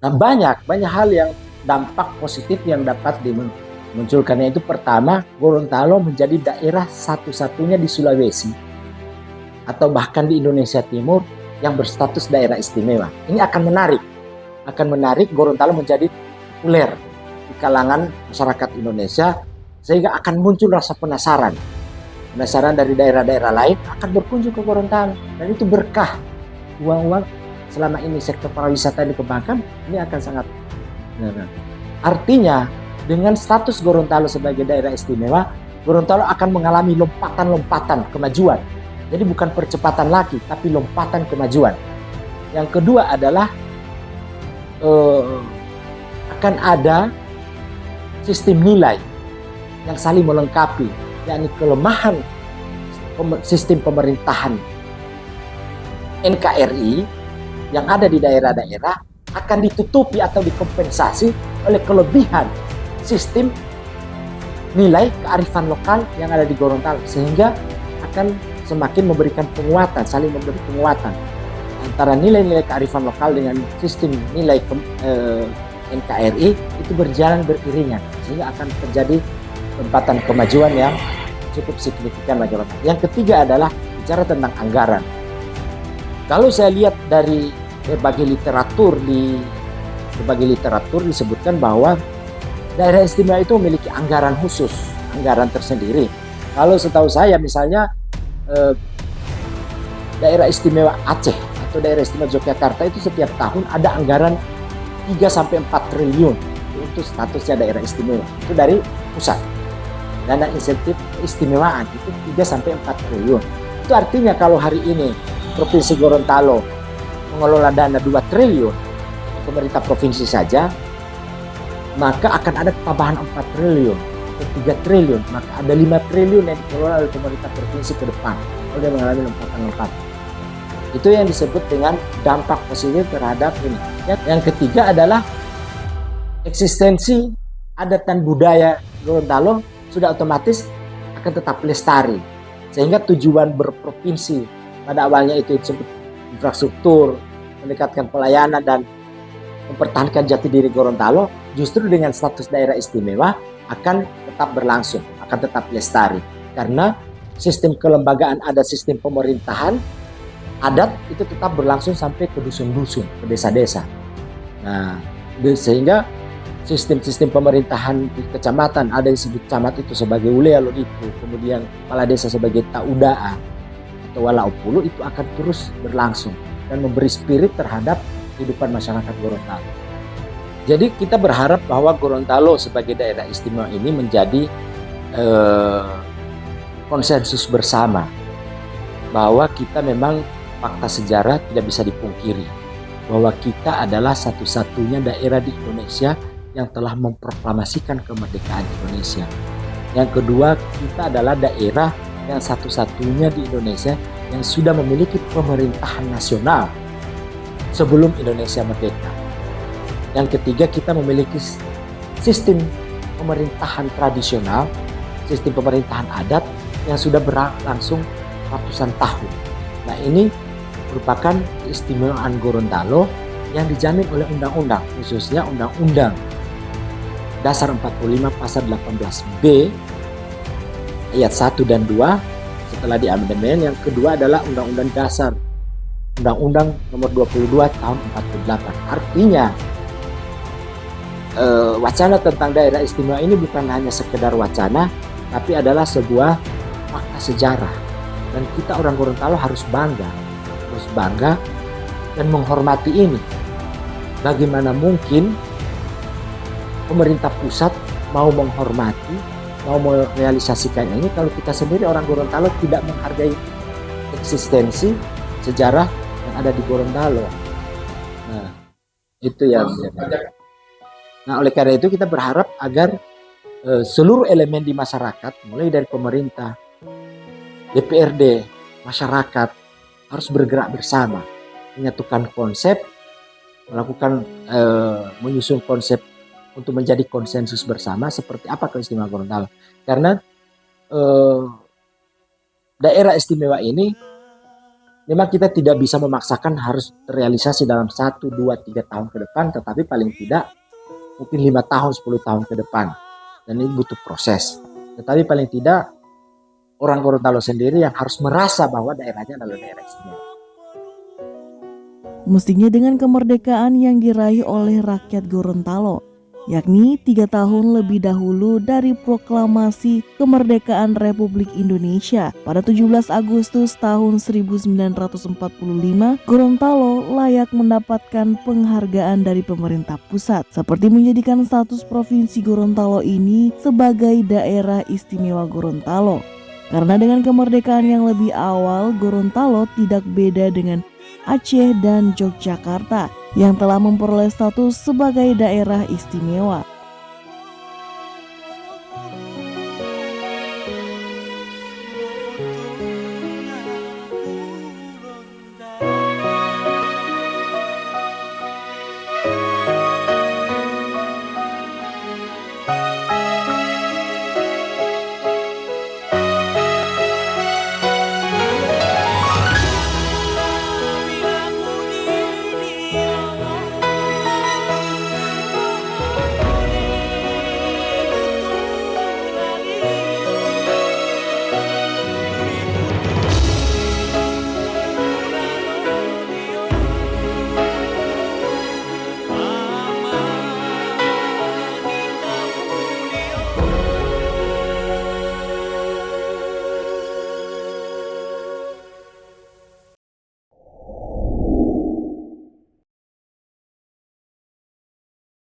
Nah, banyak hal yang dampak positif yang dapat dimunculkan. Itu pertama, Gorontalo menjadi daerah satu-satunya di Sulawesi atau bahkan di Indonesia Timur yang berstatus daerah istimewa. Ini akan menarik Gorontalo menjadi populer di kalangan masyarakat Indonesia, sehingga akan muncul rasa penasaran dari daerah-daerah lain akan berkunjung ke Gorontalo, dan itu berkah. Uang-uang selama ini sektor pariwisata dikembangkan, ini akan sangat. Artinya dengan status Gorontalo sebagai daerah istimewa, Gorontalo akan mengalami lompatan-lompatan kemajuan. Jadi bukan percepatan lagi, tapi lompatan kemajuan. Yang kedua adalah akan ada sistem nilai yang saling melengkapi, yakni kelemahan sistem pemerintahan NKRI yang ada di daerah-daerah akan ditutupi atau dikompensasi oleh kelebihan sistem nilai kearifan lokal yang ada di Gorontalo, sehingga akan semakin memberikan penguatan, saling memberi penguatan antara nilai-nilai kearifan lokal dengan sistem nilai NKRI itu berjalan beriringan, sehingga akan terjadi lompatan kemajuan yang cukup signifikan bagi Gorontalo. Yang ketiga adalah bicara tentang anggaran. Kalau saya lihat dari berbagai literatur disebutkan bahwa daerah istimewa itu memiliki anggaran khusus, anggaran tersendiri. Kalau setahu saya misalnya daerah istimewa Aceh atau daerah istimewa Yogyakarta itu setiap tahun ada anggaran 3-4 triliun untuk statusnya daerah istimewa. Itu dari pusat. Dana insentif keistimewaan itu 3-4 triliun. Itu artinya kalau hari ini Provinsi Gorontalo mengelola dana 2 triliun, pemerintah provinsi saja, maka akan ada tambahan 4 triliun atau 3 triliun, maka ada 5 triliun yang dikelola oleh pemerintah provinsi ke depan kalau dia mengalami lompatan-lompatan. Itu yang disebut dengan dampak positif terhadap ini. Yang ketiga adalah eksistensi adat dan budaya Gorontalo sudah otomatis akan tetap lestari, sehingga tujuan berprovinsi pada awalnya itu disebut infrastruktur, meningkatkan pelayanan dan mempertahankan jati diri Gorontalo, justru dengan status daerah istimewa akan tetap berlangsung, akan tetap lestari, karena sistem kelembagaan adat, sistem pemerintahan adat itu tetap berlangsung sampai ke dusun-dusun, ke desa-desa. Nah, sehingga sistem pemerintahan di kecamatan, ada yang disebut camat itu sebagai ulea lodiku, kemudian kepala desa sebagai taudaa atau walaupulu, itu akan terus berlangsung dan memberi spirit terhadap kehidupan masyarakat Gorontalo. Jadi kita berharap bahwa Gorontalo sebagai daerah istimewa ini menjadi konsensus bersama bahwa kita memang fakta sejarah tidak bisa dipungkiri bahwa kita adalah satu-satunya daerah di Indonesia yang telah memproklamasikan kemerdekaan Indonesia. Yang kedua, kita adalah daerah yang satu-satunya di Indonesia yang sudah memiliki pemerintahan nasional sebelum Indonesia merdeka. Yang ketiga, kita memiliki sistem pemerintahan tradisional, sistem pemerintahan adat yang sudah berlangsung ratusan tahun. Nah, ini merupakan keistimewaan Gorontalo yang dijamin oleh undang-undang, khususnya Undang-Undang Dasar 45 Pasal 18B ayat 1 dan 2 setelah diamandemen. Yang kedua adalah Undang-Undang Dasar Undang-Undang Nomor 22 Tahun 48. Artinya wacana tentang daerah istimewa ini bukan hanya sekedar wacana, tapi adalah sebuah fakta sejarah, dan kita orang Gorontalo harus bangga dan menghormati ini. Bagaimana mungkin pemerintah pusat mau menghormati, mau merealisasikan ini kalau kita sendiri orang Gorontalo tidak menghargai eksistensi sejarah yang ada di Gorontalo. Nah, itu yang Nah, oleh karena itu kita berharap agar seluruh elemen di masyarakat, mulai dari pemerintah, DPRD, masyarakat, harus bergerak bersama, menyatukan konsep, melakukan menyusun konsep untuk menjadi konsensus bersama seperti apa keistimewaan Gorontalo. Karena daerah istimewa ini Memang kita tidak bisa memaksakan harus terrealisasi dalam 1, 2, 3 tahun ke depan, tetapi paling tidak mungkin 5 tahun, 10 tahun ke depan. Dan ini butuh proses. Tetapi paling tidak orang Gorontalo sendiri yang harus merasa bahwa daerahnya adalah daerah istimewa. Mestinya dengan kemerdekaan yang diraih oleh rakyat Gorontalo, yakni 3 tahun lebih dahulu dari proklamasi kemerdekaan Republik Indonesia pada 17 Agustus tahun 1945, Gorontalo layak mendapatkan penghargaan dari pemerintah pusat, seperti menjadikan status Provinsi Gorontalo ini sebagai daerah istimewa Gorontalo. Karena dengan kemerdekaan yang lebih awal, Gorontalo tidak beda dengan Aceh dan Yogyakarta yang telah memperoleh status sebagai daerah istimewa.